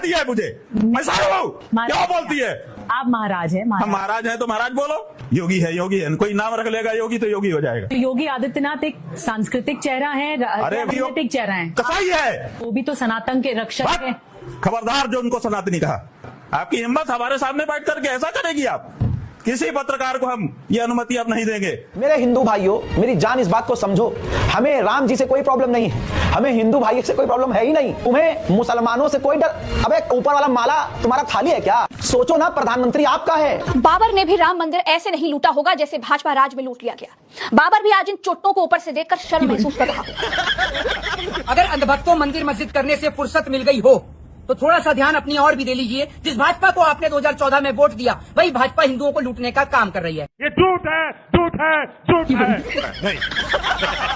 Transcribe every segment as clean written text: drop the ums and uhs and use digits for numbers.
कहती है मुझे? मैं सारू हूँ, क्यों बोलती है? आप महाराज हैं। हम महाराज हैं तो महाराज बोलो। योगी है, योगी है, कोई नाम रख लेगा योगी तो योगी हो जाएगा। तो योगी आदित्यनाथ एक सांस्कृतिक चेहरा है, राजनीतिक चेहरा है, कसाई है, वो भी तो सनातन के रक्षक है। खबरदार जो उनको सनातनी कहा। आपकी हिम्मत हमारे सामने बैठ करके ऐसा करेगी आप? किसी पत्रकार को हम ये अनुमति अब नहीं देंगे। मेरे हिंदू भाइयों, मेरी जान इस बात को समझो, हमें राम जी से कोई प्रॉब्लम नहीं है, हमें हिंदू भाई से कोई प्रॉब्लम है ही नहीं। तुम्हें मुसलमानों से कोई डर? अबे ऊपर वाला माला तुम्हारा खाली है क्या? सोचो ना, प्रधानमंत्री आपका है। बाबर ने भी राम मंदिर ऐसे नहीं लूटा होगा जैसे भाजपा राज में लूट लिया गया। बाबर भी आज इन चोटों को ऊपर से देखकर शर्म महसूस कर रहा है। अगर अंधभक्तों मंदिर मस्जिद करने से फुर्सत मिल गई हो तो थोड़ा सा ध्यान अपनी और भी दे लीजिए। जिस भाजपा को आपने 2014 में वोट दिया, वही भाजपा हिंदुओं को लूटने का काम कर रही है। ये झूठ है, झूठ है, झूठ है।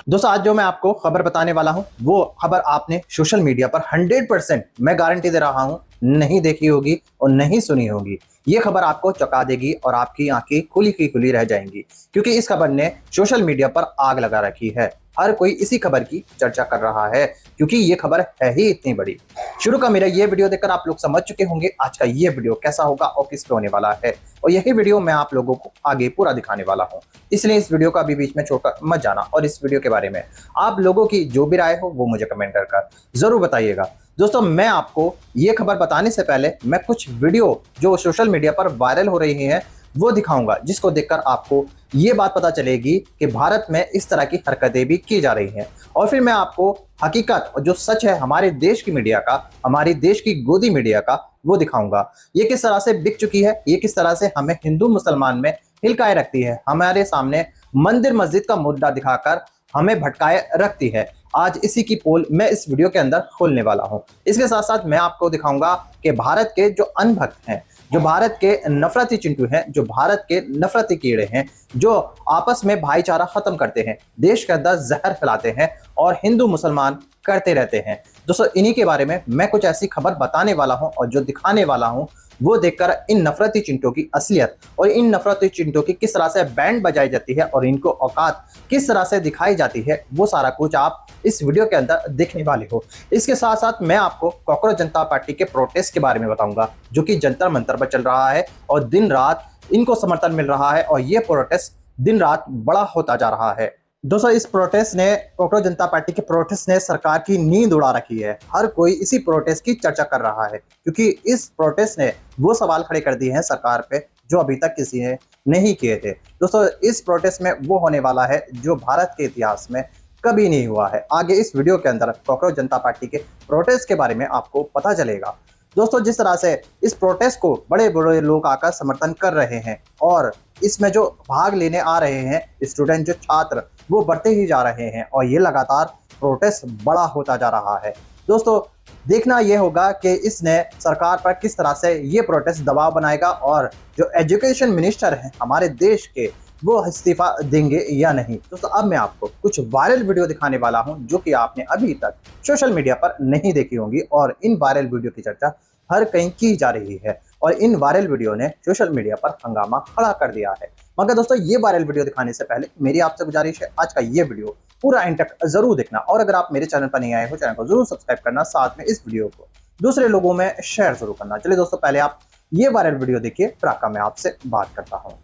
दोस्तों, आज जो मैं आपको खबर बताने वाला हूं, वो खबर आपने सोशल मीडिया पर 100% मैं गारंटी दे रहा हूं नहीं देखी होगी और नहीं सुनी होगी। ये खबर आपको चौंका देगी और आपकी आंखें खुली की खुली रह जाएंगी, क्योंकि इस खबर ने सोशल मीडिया पर आग लगा रखी है। हर कोई इसी खबर की चर्चा कर रहा है, क्योंकि ये खबर है ही इतनी बड़ी। शुरू का मेरा ये वीडियो देखकर आप लोग समझ चुके होंगे आज का ये वीडियो कैसा होगा और किस पे होने वाला है, और यही वीडियो मैं आप लोगों को आगे पूरा दिखाने वाला हूँ। इसलिए इस वीडियो का भी बीच में छोड़कर मत जाना, और इस वीडियो के बारे में आप लोगों की जो भी राय हो वो मुझे कमेंट कर जरूर बताइएगा। दोस्तों, मैं आपको ये खबर बताने से पहले मैं कुछ वीडियो जो सोशल मीडिया पर वायरल हो रही हैं वो दिखाऊंगा, जिसको देखकर आपको ये बात पता चलेगी कि भारत में इस तरह की हरकतें भी की जा रही हैं। और फिर मैं आपको हकीकत और जो सच है हमारे देश की मीडिया का, हमारे देश की गोदी मीडिया का, वो दिखाऊंगा। ये किस तरह से बिक चुकी है, ये किस तरह से हमें हिंदू मुसलमान में हिलकाए रखती है, हमारे सामने मंदिर मस्जिद का मुद्दा दिखाकर हमें भटकाए रखती है। आज इसी की पोल मैं इस वीडियो के अंदर खोलने वाला हूं। इसके साथ साथ मैं आपको दिखाऊंगा कि भारत के जो अनभक्त हैं, जो भारत के नफरती चिंटू हैं, जो भारत के नफरती कीड़े हैं, जो आपस में भाईचारा खत्म करते हैं, देश के अंदर जहर फैलाते हैं और हिंदू मुसलमान करते रहते हैं। दोस्तों, इन्हीं के बारे में मैं कुछ ऐसी खबर बताने वाला हूं और जो दिखाने वाला हूं वो देखकर इन नफरती चिंटों की असलियत और इन नफरती चिंटों की किस तरह से बैंड बजाई जाती है और इनको औकात किस तरह से दिखाई जाती है, वो सारा कुछ आप इस वीडियो के अंदर देखने वाले हो। इसके साथ साथ मैं आपको कॉकरोच जनता पार्टी के प्रोटेस्ट के बारे में बताऊंगा, जो कि जंतर मंतर पर चल रहा है और दिन रात इनको समर्थन मिल रहा है और ये प्रोटेस्ट दिन रात बड़ा होता जा रहा है। दोस्तों, इस प्रोटेस्ट ने, कॉकरोच जनता पार्टी के प्रोटेस्ट ने सरकार की नींद उड़ा रखी है। हर कोई इसी प्रोटेस्ट की चर्चा कर रहा है, क्योंकि इस प्रोटेस्ट ने वो सवाल खड़े कर दिए हैं सरकार पे जो अभी तक किसी ने नहीं किए थे। दोस्तों, इस प्रोटेस्ट में वो होने वाला है जो भारत के इतिहास में कभी नहीं हुआ है। आगे इस वीडियो के अंदर कॉकरोच जनता पार्टी के प्रोटेस्ट के बारे में आपको पता चलेगा। दोस्तों, जिस तरह से इस प्रोटेस्ट को बड़े बड़े लोग आकर समर्थन कर रहे हैं और इसमें जो भाग लेने आ रहे हैं स्टूडेंट, जो छात्र, वो बढ़ते ही जा रहे हैं और ये लगातार प्रोटेस्ट बड़ा होता जा रहा है। दोस्तों, देखना ये होगा कि इसने सरकार पर किस तरह से ये प्रोटेस्ट दबाव बनाएगा और जो एजुकेशन मिनिस्टर हैं हमारे देश के, वो इस्तीफा देंगे या नहीं। दोस्तों, अब मैं आपको कुछ वायरल वीडियो दिखाने वाला हूं जो कि आपने अभी तक सोशल मीडिया पर नहीं देखी होंगी, और इन वायरल वीडियो की चर्चा हर कहीं की जा रही है और इन वायरल वीडियो ने सोशल मीडिया पर हंगामा खड़ा कर दिया है। मगर दोस्तों, ये वायरल वीडियो दिखाने से पहले मेरी आपसे गुजारिश है, आज का ये वीडियो पूरा एंड तक जरूर देखना, और अगर आप मेरे चैनल पर नहीं आए हो, चैनल को जरूर सब्सक्राइब करना, साथ में इस वीडियो को दूसरे लोगों में शेयर जरूर करना। चलिए दोस्तों, पहले आप ये वायरल वीडियो देखिए, फिर आकर मैं आपसे बात करता हूँ।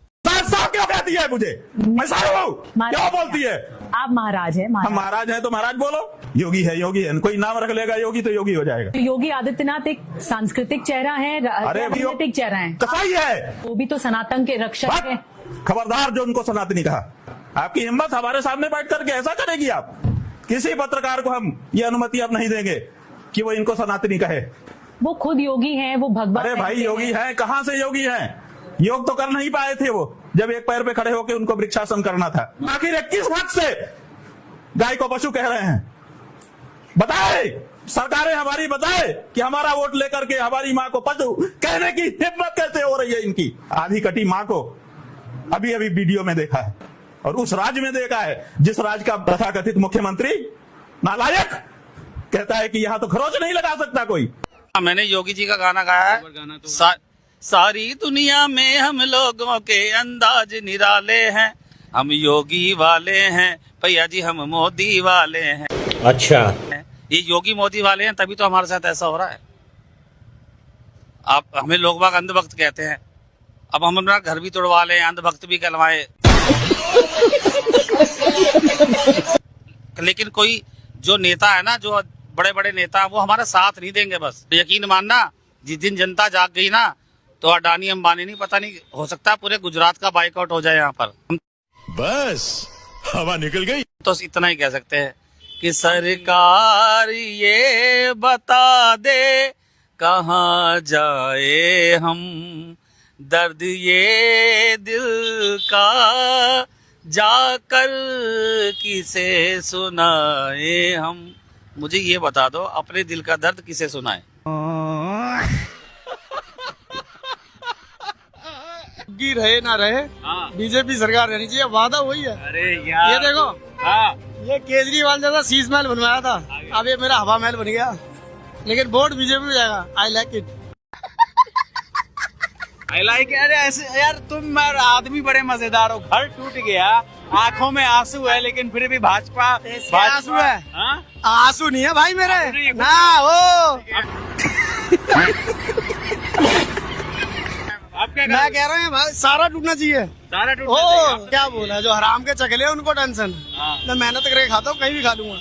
क्यों कहती है मुझे? मैं सारू हूँ, क्यों बोलती है? आप महाराज हैं। हम महाराज हैं तो महाराज बोलो। योगी है, योगी है, कोई नाम रख लेगा योगी तो योगी हो जाएगा। तो योगी आदित्यनाथ एक सांस्कृतिक चेहरा है, राजनीतिक चेहरा है, कसाई है, वो भी तो सनातन के रक्षक है। खबरदार जो उनको सनातनी कहा। आपकी हिम्मत हमारे सामने बैठ करके ऐसा करेगी आप? किसी पत्रकार को हम ये अनुमति अब नहीं देंगे कि वो इनको सनातनी कहे। वो खुद योगी हैं, वो भगवान। अरे भाई, योगी हैं, कहाँ से योगी हैं? योग तो कर नहीं पाए थे वो, जब एक पैर पे खड़े होकर उनको वृक्षासन करना था। आखिर 21 हक से गाय को पशु कह रहे हैं? बताए, सरकारें हमारी बताए कि हमारा वोट लेकर के हमारी माँ को पशु कहने की हिम्मत कैसे हो रही है इनकी? आधी कटी माँ को अभी अभी वीडियो में देखा है, और उस राज्य में देखा है जिस राज्य का तथाकथित मुख्यमंत्री नालायक कहता है कि यहाँ तो खरोच नहीं लगा सकता कोई। मैंने योगी जी का गाना गाया है, सारी दुनिया में हम लोगों के अंदाज निराले हैं, हम योगी वाले हैं भैया जी, हम मोदी वाले हैं। अच्छा, ये योगी मोदी वाले हैं तभी तो हमारे साथ ऐसा हो रहा है। आप हमें लोग बाग अंधभक्त कहते हैं, अब हम अपना घर भी तोड़वा लें, अंधभक्त भी कहलवाएं, लेकिन कोई जो नेता है ना, जो बड़े बड़े नेता, वो हमारा साथ नहीं देंगे। बस यकीन मानना, जिस दिन जनता जाग गई ना, तो अडानी अंबानी नहीं, पता नहीं, हो सकता है पूरे गुजरात का बाइकआउट हो जाए यहाँ पर। बस हवा निकल गई। तो इतना ही कह सकते हैं कि सरकार ये बता दे कहाँ जाए हम, दर्द ये दिल का जाकर किसे सुनाए हम। मुझे ये बता दो, अपने दिल का दर्द किसे सुनाए। रहे ना रहे, बीजेपी सरकार रहनी चाहिए, वादा वही है। अरे यार, ये देखो, ये केजरीवाल जैसा शीश महल बनवाया था, अब ये मेरा हवा महल बन गया, लेकिन वोट बीजेपी में जाएगा। I like it. I like. अरे ऐसे यार, तुम आदमी बड़े मजेदार हो। घर टूट गया, आंखों में आंसू है, लेकिन फिर भी भाजपा आंसू है। हाँ? आंसू नहीं है भाई मेरे ना, वो मैं कह रहा हूँ भाई, सारा टूटना चाहिए। सारा टूटना चाहिए। क्या बोला, जो हराम के चकले उनको टेंशन। मैं मेहनत करके खाता हूँ, कहीं भी खा लूंगा,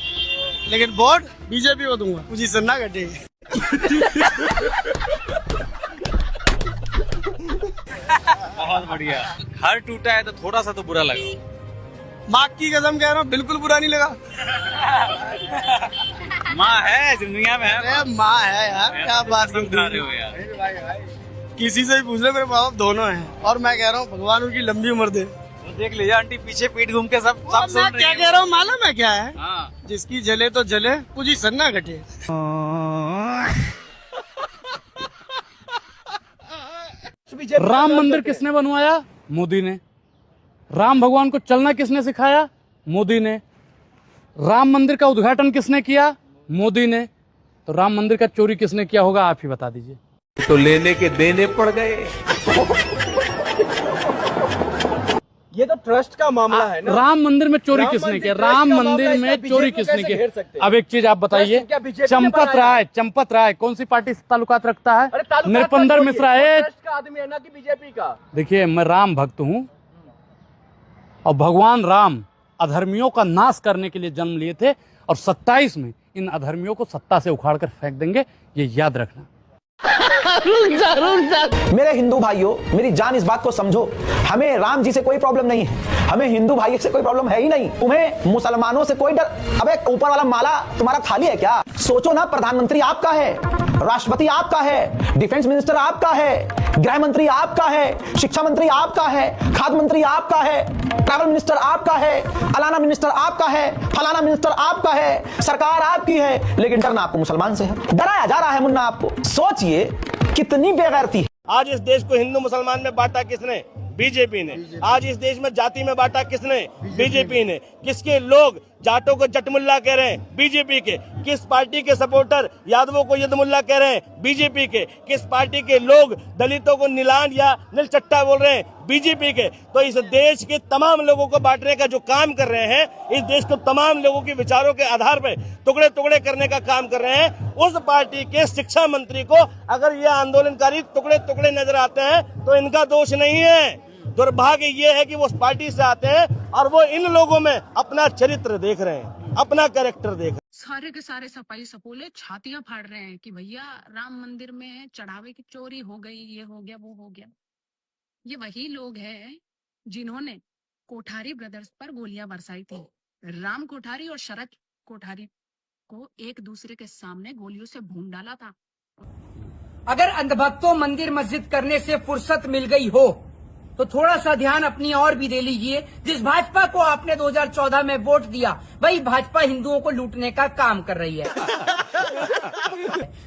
लेकिन वोट बीजेपी को दूंगा, पोजीशन ना घटे। बहुत बढ़िया। घर टूटा है तो थोड़ा सा तो बुरा लगा। माँ की कसम कह रहा हूँ, बिल्कुल बुरा नहीं लगा। माँ है दुनिया में। अरे माँ है यार, क्या बात कर रहे हो यार। किसी से भी पूछ ले, मेरे माँ बाप दोनों हैं, और मैं कह रहा हूँ भगवान उनकी लंबी उम्र दे। तो देख लीजिए आंटी पीछे पीठ घूम के सब सुन मैं क्या कह रहा हूँ मालूम है क्या है? हाँ। जिसकी जले तो जले, पोजीशन ना घटे। राम मंदिर किसने बनवाया? मोदी ने। राम भगवान को चलना किसने सिखाया? मोदी ने। राम मंदिर का उद्घाटन किसने किया? मोदी ने। तो राम मंदिर का चोरी किसने किया होगा, आप ही बता दीजिए। तो लेने के देने पड़ गए। ये तो ट्रस्ट का मामला है ना। राम मंदिर में चोरी किसने किया? राम मंदिर में चोरी किसने किया? अब एक चीज आप बताइए, चंपत राय कौन सी पार्टी से ताल्लुकात रखता है? नृपेंद्र मिश्रा है आदमी है ना कि बीजेपी का। देखिए, मैं राम भक्त हूँ, और भगवान राम अधर्मियों का नाश करने के लिए जन्म लिए थे, और 27 में इन अधर्मियों को सत्ता से उखाड़ कर फेंक देंगे, ये याद रखना। मेरे हिंदू भाइयों, मेरी जान, इस बात को समझो, हमें राम जी से कोई प्रॉब्लम नहीं है, हमें हिंदू भाई से कोई प्रॉब्लम है ही नहीं। तुम्हें मुसलमानों से कोई डर, अबे ऊपर वाला माला तुम्हारा खाली है क्या? सोचो ना, प्रधानमंत्री आपका है, राष्ट्रपति आपका है, डिफेंस मिनिस्टर आपका है, गृह मंत्री आपका है, शिक्षा मंत्री आपका है, खाद्य मंत्री आपका है, ट्रैवल मिनिस्टर आपका है, अलाना मिनिस्टर आपका है, फलाना मिनिस्टर आपका है, सरकार आपकी है, लेकिन डरना आपको मुसलमान से है। डराया जा रहा है मुन्ना आपको। सोचिए कितनी बेगैरती है। आज इस देश को हिंदू मुसलमान में बांटा किसने? बीजेपी ने। आज इस देश में जाति में बांटा किसने? बीजेपी ने। किसके लोग जाटों को जटमुल्ला कह रहे हैं? बीजेपी के। किस पार्टी के सपोर्टर यादवों को यदमुल्ला कह रहे हैं? बीजेपी के। किस पार्टी के लोग दलितों को नीलान या नीलचट्टा बोल रहे हैं? बीजेपी के। तो इस देश के तमाम लोगों को बांटने का जो काम कर रहे हैं, इस देश को तमाम लोगों के विचारों के आधार पर टुकड़े टुकड़े करने का काम कर रहे हैं, उस पार्टी के शिक्षा मंत्री को अगर ये आंदोलनकारी टुकड़े टुकड़े नजर आते हैं तो इनका दोष नहीं है। दुर्भाग्य ये है कि वो उस पार्टी से आते हैं और वो इन लोगों में अपना चरित्र देख रहे हैं, अपना कैरेक्टर देख रहे हैं। सारे के सारे सपाई सपोले छातियां फाड़ रहे हैं कि भैया राम मंदिर में चढ़ावे की चोरी हो गई, ये हो गया, वो हो गया। ये वही लोग हैं जिन्होंने कोठारी ब्रदर्स पर गोलियां बरसाई थी। राम कोठारी और शरद कोठारी को एक दूसरे के सामने गोलियों से भून डाला था। अगर अंधभक्तों मंदिर मस्जिद करने से फुर्सत मिल गई हो तो थोड़ा सा ध्यान अपनी और भी दे लीजिए। जिस भाजपा को आपने 2014 में वोट दिया, वही भाजपा हिंदुओं को लूटने का काम कर रही है।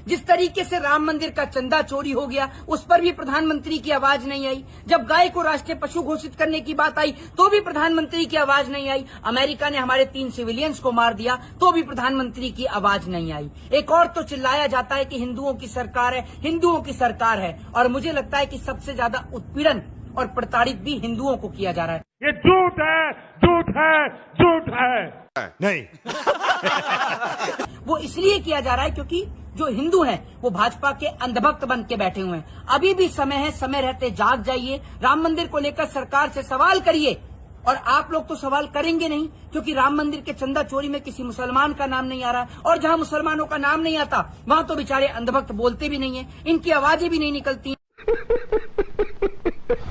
जिस तरीके से राम मंदिर का चंदा चोरी हो गया, उस पर भी प्रधानमंत्री की आवाज नहीं आई। जब गाय को राष्ट्रीय पशु घोषित करने की बात आई तो भी प्रधानमंत्री की आवाज नहीं आई। अमेरिका ने हमारे 3 सिविलियंस को मार दिया तो भी प्रधानमंत्री की आवाज नहीं आई। एक और तो चिल्लाया जाता है कि हिंदुओं की सरकार है, हिंदुओं की सरकार है, और मुझे लगता है कि सबसे ज्यादा उत्पीड़न और प्रताड़ित भी हिंदुओं को किया जा रहा है। ये झूठ है, झूठ है, झूठ है। नहीं। वो इसलिए किया जा रहा है क्योंकि जो हिंदू हैं वो भाजपा के अंधभक्त बन के बैठे हुए हैं। अभी भी समय है, समय रहते जाग जाइए। राम मंदिर को लेकर सरकार से सवाल करिए, और आप लोग तो सवाल करेंगे नहीं, क्योंकि राम मंदिर के चंदा चोरी में किसी मुसलमान का नाम नहीं आ रहा, और जहां मुसलमानों का नाम नहीं आता वहां तो बेचारे अंधभक्त बोलते भी नहीं है, इनकी आवाजें भी नहीं निकलती।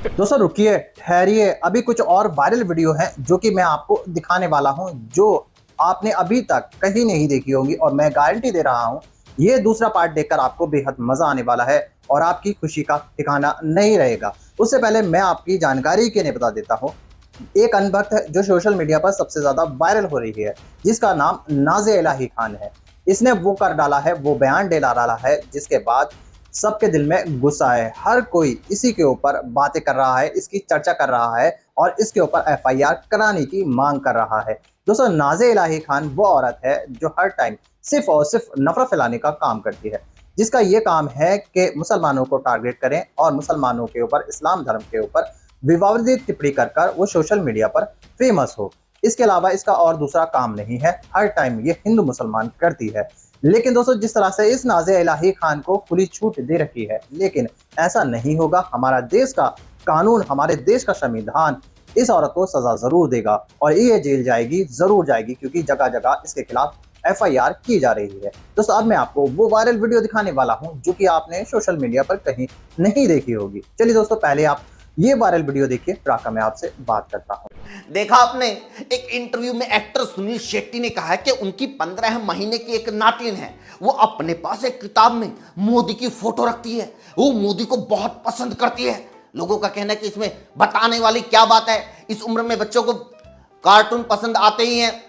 दोस्तों रुकिए, ठहरिए, अभी कुछ और वायरल वीडियो है जो कि मैं आपको दिखाने वाला हूं, जो आपने अभी तक कहीं नहीं देखी होगी, और मैं गारंटी दे रहा हूं ये दूसरा पार्ट देखकर आपको बेहद मजा आने वाला है और आपकी खुशी का ठिकाना नहीं रहेगा। उससे पहले मैं आपकी जानकारी के लिए बता देता हूं, एक अनभक्त है जो सोशल मीडिया पर सबसे ज्यादा वायरल हो रही है, जिसका नाम नाज़े इलाही खान है। इसने वो कर डाला है, वो बयान दे डाला है, जिसके बाद सबके दिल में गुस्सा है। हर कोई इसी के ऊपर बातें कर रहा है, इसकी चर्चा कर रहा है और इसके ऊपर FIR कराने की मांग कर रहा है। दोस्तों नाज़े इलाही खान वो औरत है जो हर टाइम सिर्फ और सिर्फ नफरत फैलाने का काम करती है, जिसका ये काम है कि मुसलमानों को टारगेट करें और मुसलमानों के ऊपर, इस्लाम धर्म के ऊपर विवादित टिप्पणी कर वो सोशल मीडिया पर फेमस हो। इसके अलावा इसका और दूसरा काम नहीं है, हर टाइम ये हिंदू मुसलमान करती है। लेकिन दोस्तों जिस तरह से इस नाज़े इलाही खान को खुली छूट दे रखी है, लेकिन ऐसा नहीं होगा। हमारा देश का कानून, हमारे देश का संविधान इस औरत को सजा जरूर देगा और ये जेल जाएगी, जरूर जाएगी, क्योंकि जगह जगह इसके खिलाफ FIR की जा रही है। दोस्तों अब मैं आपको वो वायरल वीडियो दिखाने वाला हूं जो कि आपने सोशल मीडिया पर कहीं नहीं देखी होगी। चलिए दोस्तों पहले आप ये वायरल वीडियो देखिए, फिर आकर मैं आपसे बात करता हूं। देखा आपने, एक इंटरव्यू में एक्टर सुनील शेट्टी ने कहा है कि उनकी 15 महीने की एक नातिन है, वो अपने पास एक किताब में मोदी की फोटो रखती है, वो मोदी को बहुत पसंद करती है। लोगों का कहना है कि इसमें बताने वाली क्या बात है, इस उम्र में बच्चों को कार्टून पसंद आते ही हैं।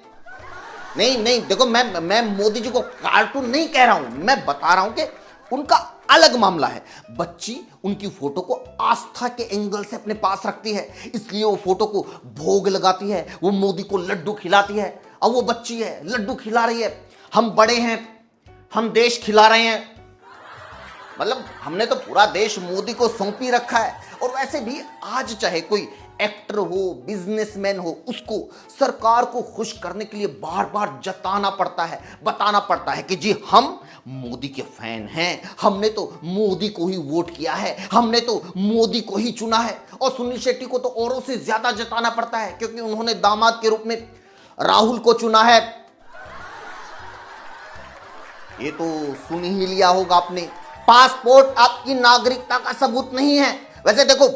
नहीं देखो, मैं मोदी जी को कार्टून नहीं कह रहा हूं, मैं बता रहा हूं कि उनका अलग मामला है। बच्ची उनकी फोटो को आस्था के एंगल से अपने पास रखती है, इसलिए वो फोटो को भोग लगाती है, वो मोदी को लड्डू खिलाती है। अब वो बच्ची है, लड्डू खिला रही है, हम बड़े हैं, हम देश खिला रहे हैं, मतलब हमने तो पूरा देश मोदी को सौंप ही रखा है। और वैसे भी आज चाहे कोई एक्टर हो, बिजनेसमैन हो, उसको सरकार को खुश करने के लिए बार बार जताना पड़ता है, बताना पड़ता है कि जी हम मोदी के फैन हैं, हमने तो मोदी को ही वोट किया है, हमने तो मोदी को ही चुना है। और सुनील शेट्टी को तो औरों से ज्यादा जताना पड़ता है, क्योंकि उन्होंने दामाद के रूप में राहुल को चुना है। ये तो सुन ही लिया होगा आपने, पासपोर्ट आपकी नागरिकता का सबूत नहीं है। वैसे देखो,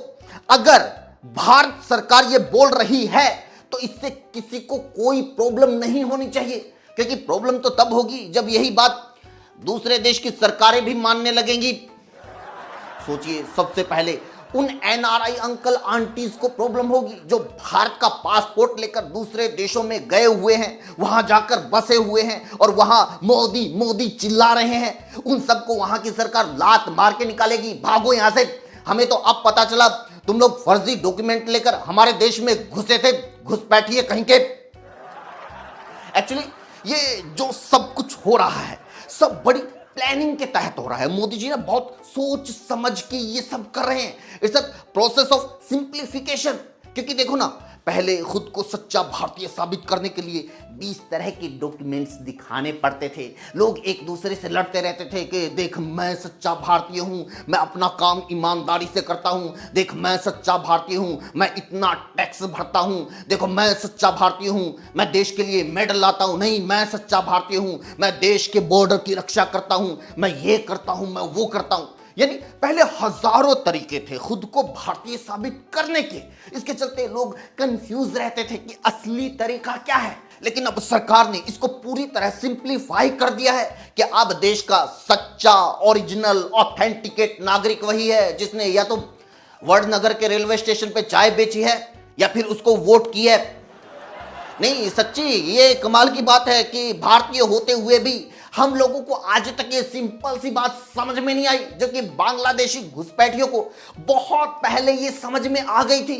अगर भारत सरकार ये बोल रही है तो इससे किसी को कोई प्रॉब्लम नहीं होनी चाहिए, क्योंकि प्रॉब्लम तो तब होगी जब यही बात दूसरे देश की सरकारें भी मानने लगेंगी। सोचिए, सबसे पहले उन NRI अंकल आंटीज को प्रॉब्लम होगी जो भारत का पासपोर्ट लेकर दूसरे देशों में गए हुए हैं, वहां जाकर बसे हुए हैं और वहां मोदी मोदी चिल्ला रहे हैं। उन सबको वहां की सरकार लात मार के निकालेगी, भागो यहां से, हमें तो अब पता चला तुम लोग फर्जी डॉक्यूमेंट लेकर हमारे देश में घुसे थे, घुस बैठिए कहीं के। एक्चुअली ये जो सब कुछ हो रहा है सब बड़ी प्लानिंग के तहत हो रहा है। मोदी जी ने बहुत सोच समझ के ये सब कर रहे हैं। It's a process of simplification. क्योंकि देखो ना, पहले खुद को सच्चा भारतीय साबित करने के लिए 20 तरह के डॉक्यूमेंट्स दिखाने पड़ते थे। लोग एक दूसरे से लड़ते रहते थे कि देख मैं सच्चा भारतीय हूँ, मैं अपना काम ईमानदारी से करता हूँ, देख मैं सच्चा भारतीय हूँ, मैं इतना टैक्स भरता हूँ, देखो मैं सच्चा भारतीय हूँ, मैं देश के लिए मेडल लाता हूँ, नहीं मैं सच्चा भारतीय हूँ, मैं देश के बॉर्डर की रक्षा करता हूँ, मैं ये करता हूँ, मैं वो करता हूँ। यानी पहले हजारों तरीके थे खुद को भारतीय साबित करने के। इसके चलते लोग कंफ्यूज रहते थे कि असली तरीका क्या है। लेकिन अब सरकार ने इसको पूरी तरह सिंप्लीफाई कर दिया है कि अब देश का सच्चा, ओरिजिनल, ऑथेंटिकेट नागरिक वही है जिसने या तो वडनगर के रेलवे स्टेशन पे चाय बेची है या फिर उसको वोट की है। नहीं सच्ची, ये कमाल की बात है कि भारतीय होते हुए भी हम लोगों को आज तक ये सिंपल सी बात समझ में नहीं आई, जो कि बांग्लादेशी घुसपैठियों को बहुत पहले ये समझ में आ गई थी।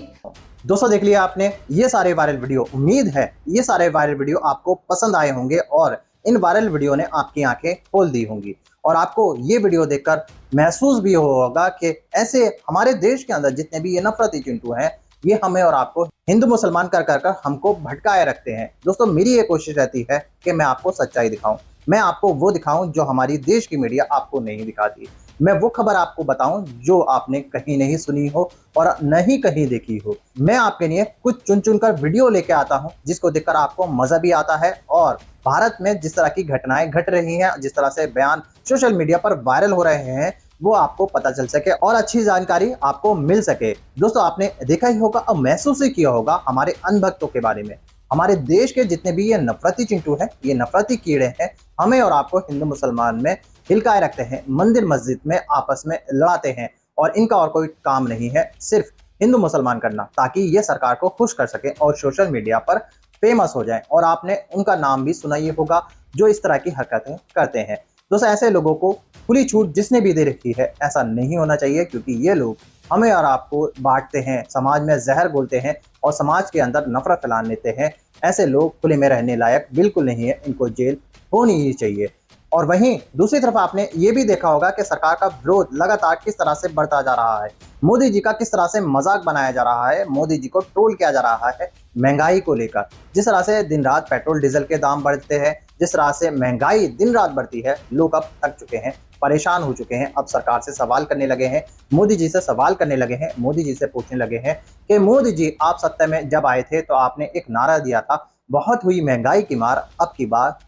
दोस्तों देख लिया आपने ये सारे वायरल वीडियो। उम्मीद है ये सारे वायरल वीडियो आपको पसंद आए होंगे और इन वायरल वीडियो ने आपकी आंखें खोल दी होंगी और आपको ये वीडियो देखकर महसूस भी होगा कि ऐसे हमारे देश के अंदर जितने भी ये नफरती चिंटू हैं, ये हमें और आपको हिंदू मुसलमान कर हमको भटकाए रखते हैं। दोस्तों मेरी ये कोशिश रहती है कि मैं आपको सच्चाई दिखाऊं, मैं आपको वो दिखाऊं जो हमारी देश की मीडिया आपको नहीं दिखाती। मैं वो खबर आपको बताऊं जो आपने कहीं नहीं सुनी हो और नहीं कहीं देखी हो। मैं आपके लिए कुछ चुन चुन कर वीडियो लेके आता हूं जिसको देखकर आपको मजा भी आता है और भारत में जिस तरह की घटनाएं घट रही हैं, जिस तरह से बयान सोशल मीडिया पर वायरल हो रहे हैं, वो आपको पता चल सके और अच्छी जानकारी आपको मिल सके। दोस्तों, आपने देखा ही होगा और महसूस ही किया होगा हमारे अनभक्तों के बारे में। हमारे देश के जितने भी ये नफरती चिंटू हैं, ये नफरती कीड़े हैं, हमें और आपको हिंदू मुसलमान में हिलकाए रखते हैं, मंदिर मस्जिद में आपस में लड़ाते हैं और इनका और कोई काम नहीं है सिर्फ हिंदू मुसलमान करना, ताकि ये सरकार को खुश कर सके और सोशल मीडिया पर फेमस हो जाए। और आपने उनका नाम भी सुना ही होगा जो इस तरह की हरकतें करते हैं। दोस्तों, ऐसे लोगों को खुली छूट जिसने भी दे रखी है, ऐसा नहीं होना चाहिए, क्योंकि ये लोग हमें और आपको बांटते हैं, समाज में जहर घोलते हैं और समाज के अंदर नफरत फैला देते हैं। ऐसे लोग खुले में रहने लायक बिल्कुल नहीं है, इनको जेल होनी ही चाहिए। और वहीं दूसरी तरफ आपने ये भी देखा होगा कि सरकार का विरोध लगातार किस तरह से बढ़ता जा रहा है। मोदी जी का किस तरह से मजाक बनाया जा रहा है, मोदी जी को ट्रोल किया जा रहा है महंगाई को लेकर। जिस तरह से दिन रात पेट्रोल डीजल के दाम बढ़ते हैं, जिस तरह से महंगाई दिन रात बढ़ती है, लोग अब थक चुके हैं, परेशान हो चुके हैं। अब सरकार से सवाल करने लगे हैं, मोदी जी से सवाल करने लगे हैं, मोदी जी से पूछने लगे हैं कि मोदी जी, आप सत्ता में जब आए थे तो आपने एक नारा दिया था, बहुत हुई महंगाई की मार अब की बार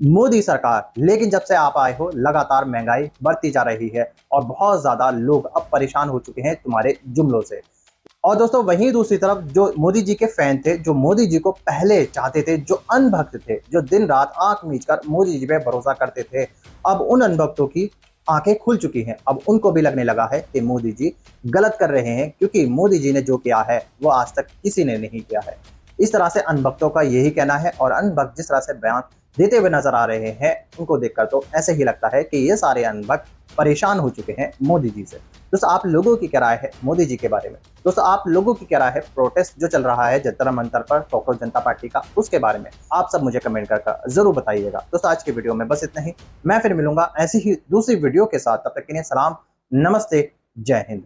मोदी सरकार, लेकिन जब से आप आए हो लगातार महंगाई बढ़ती जा रही है और बहुत ज्यादा लोग अब परेशान हो चुके हैं तुम्हारे जुमलों से। और दोस्तों, वहीं दूसरी तरफ जो मोदी जी के फैन थे, जो मोदी जी को पहले चाहते थे, जो अनभक्त थे, जो दिन रात आंख मीचकर मोदी जी पे भरोसा करते थे, अब उन अनभक्तों की आंखें खुल चुकी हैं। अब उनको भी लगने लगा है कि मोदी जी गलत कर रहे हैं, क्योंकि मोदी जी ने जो किया है वो आज तक किसी ने नहीं किया है। इस तरह से अनभक्तों का यही कहना है और अनभक्त जिस तरह से बयान देते हुए नजर आ रहे हैं, उनको देखकर तो ऐसे ही लगता है कि ये सारे अनभक्त परेशान हो चुके हैं मोदी जी से। दोस्तों, आप लोगों की क्या राय है मोदी जी के बारे में? दोस्तों, आप लोगों की क्या राय है प्रोटेस्ट जो चल रहा है जंतर मंतर पर कोकरोच जनता पार्टी का, उसके बारे में? आप सब मुझे कमेंट कर जरूर बताइएगा। दोस्तों, आज की वीडियो में बस इतना ही। मैं फिर मिलूंगा ऐसी ही दूसरी वीडियो के साथ। तब तक के लिए सलाम, नमस्ते, जय हिंद।